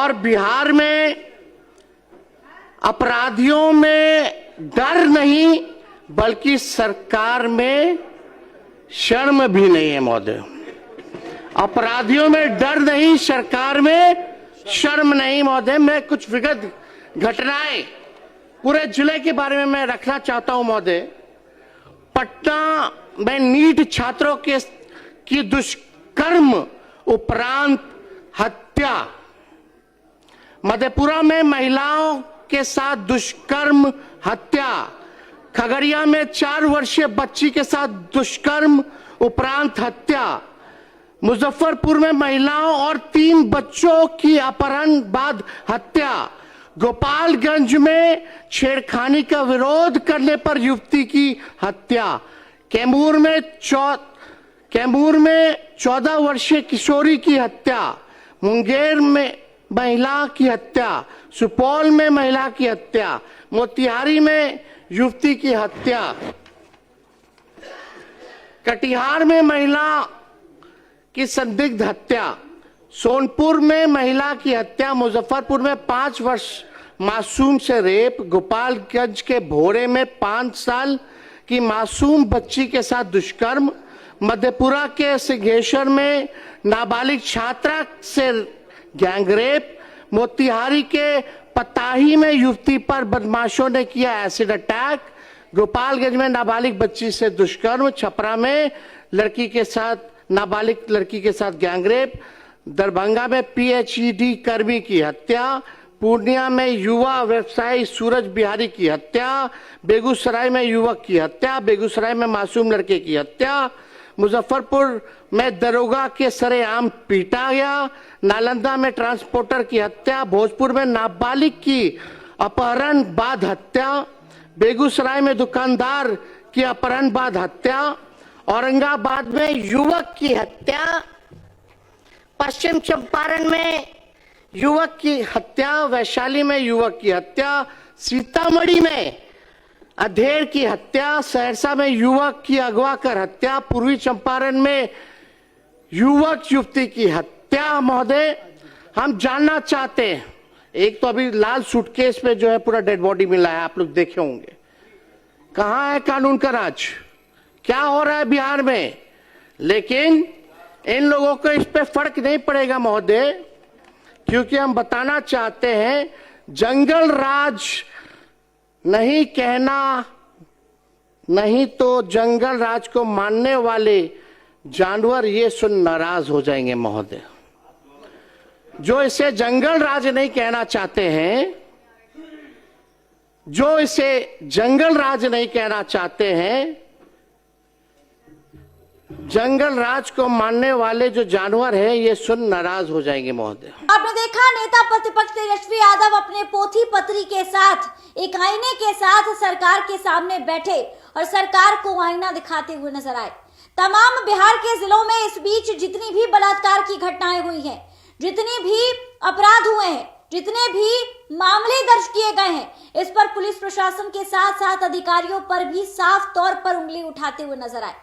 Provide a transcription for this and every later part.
और बिहार में अपराधियों में डर नहीं बल्कि सरकार में शर्म भी नहीं है महोदय। अपराधियों में डर नहीं, सरकार में शर्म नहीं महोदय। मैं कुछ विगत घटनाएं पूरे जिले के बारे में मैं रखना चाहता हूं महोदय। पटना में नीट छात्रों की दुष्कर्म उपरांत हत्या, मधेपुरा में महिलाओं के साथ दुष्कर्म हत्या, खगड़िया में 4 वर्षीय बच्ची के साथ दुष्कर्म उपरांत हत्या, मुजफ्फरपुर में महिलाओं और 3 बच्चों की अपहरण बाद हत्या, गोपालगंज में छेड़खानी का विरोध करने पर युवती की हत्या, कैमूर में 14 वर्षीय किशोरी की हत्या, मुंगेर में महिला की हत्या, सुपौल में महिला की हत्या, मोतिहारी में युवती की हत्या, कटिहार में महिला की संदिग्ध हत्या, सोनपुर में महिला की हत्या, मुजफ्फरपुर में 5 वर्ष मासूम से रेप, गोपालगंज के भोरे में 5 साल की मासूम बच्ची के साथ दुष्कर्म, मधेपुरा के सिंहेश्वर में नाबालिग छात्रा से गैंगरेप, मोतिहारी के पताही में युवती पर बदमाशों ने किया एसिड अटैक, गोपालगंज में नाबालिग बच्ची से दुष्कर्म, छपरा में नाबालिग लड़की के साथ गैंगरेप, दरभंगा में पीएचईडी कर्मी की हत्या, पूर्णिया में युवा व्यवसायी सूरज बिहारी की हत्या, बेगूसराय में युवक की हत्या, बेगूसराय में मासूम लड़के की हत्या, मुजफ्फरपुर में दरोगा के सरेआम पीटा गया, नालंदा में ट्रांसपोर्टर की हत्या, भोजपुर में नाबालिग की अपहरण बाद हत्या, बेगूसराय में दुकानदार की अपहरण बाद हत्या, औरंगाबाद में युवक की हत्या, पश्चिम चंपारण में युवक की हत्या, वैशाली में युवक की हत्या, सीतामढ़ी में अधेड़ की हत्या, सहरसा में युवक की अगवा कर हत्या, पूर्वी चंपारण में युवक युवती की हत्या। महोदय, हम जानना चाहते हैं, एक तो अभी लाल सूटकेस में जो है पूरा डेड बॉडी मिला है, आप लोग देखे होंगे, कहां है कानून का राज? क्या हो रहा है बिहार में? लेकिन इन लोगों को इस पे फर्क नहीं पड़ेगा महोदय, क्योंकि हम बताना चाहते हैं जंगल राज नहीं कहना, नहीं तो जंगल राज को मानने वाले जानवर ये सुन नाराज हो जाएंगे महोदय। जो इसे जंगल राज नहीं कहना चाहते हैं, जो इसे जंगल राज नहीं कहना चाहते हैं, जंगल राज को मानने वाले जो जानवर हैं ये सुन नाराज हो जाएंगे महोदय। आपने देखा नेता प्रतिपक्ष तेजस्वी यादव अपने पोथी पत्री के साथ एक आईने के साथ सरकार के सामने बैठे और सरकार को आईना दिखाते हुए नजर आए। तमाम बिहार के जिलों में इस बीच जितनी भी बलात्कार की घटनाएं हुई हैं, जितने भी अपराध हुए हैं, जितने भी मामले दर्ज किए गए हैं, इस पर पुलिस प्रशासन के साथ साथ अधिकारियों पर भी साफ तौर पर उंगली उठाते हुए नजर आए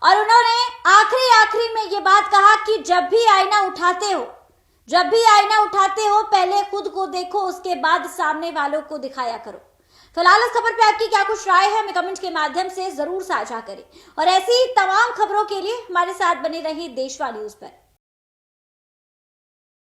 और उन्होंने आखिरी में ये बात कहा कि जब भी आईना उठाते हो पहले खुद को देखो, उसके बाद सामने वालों को दिखाया करो। फिलहाल इस खबर पे आपकी क्या कुछ राय है, हमें कमेंट के माध्यम से जरूर साझा करें और ऐसी तमाम खबरों के लिए हमारे साथ बने रहिए देशवा न्यूज पर।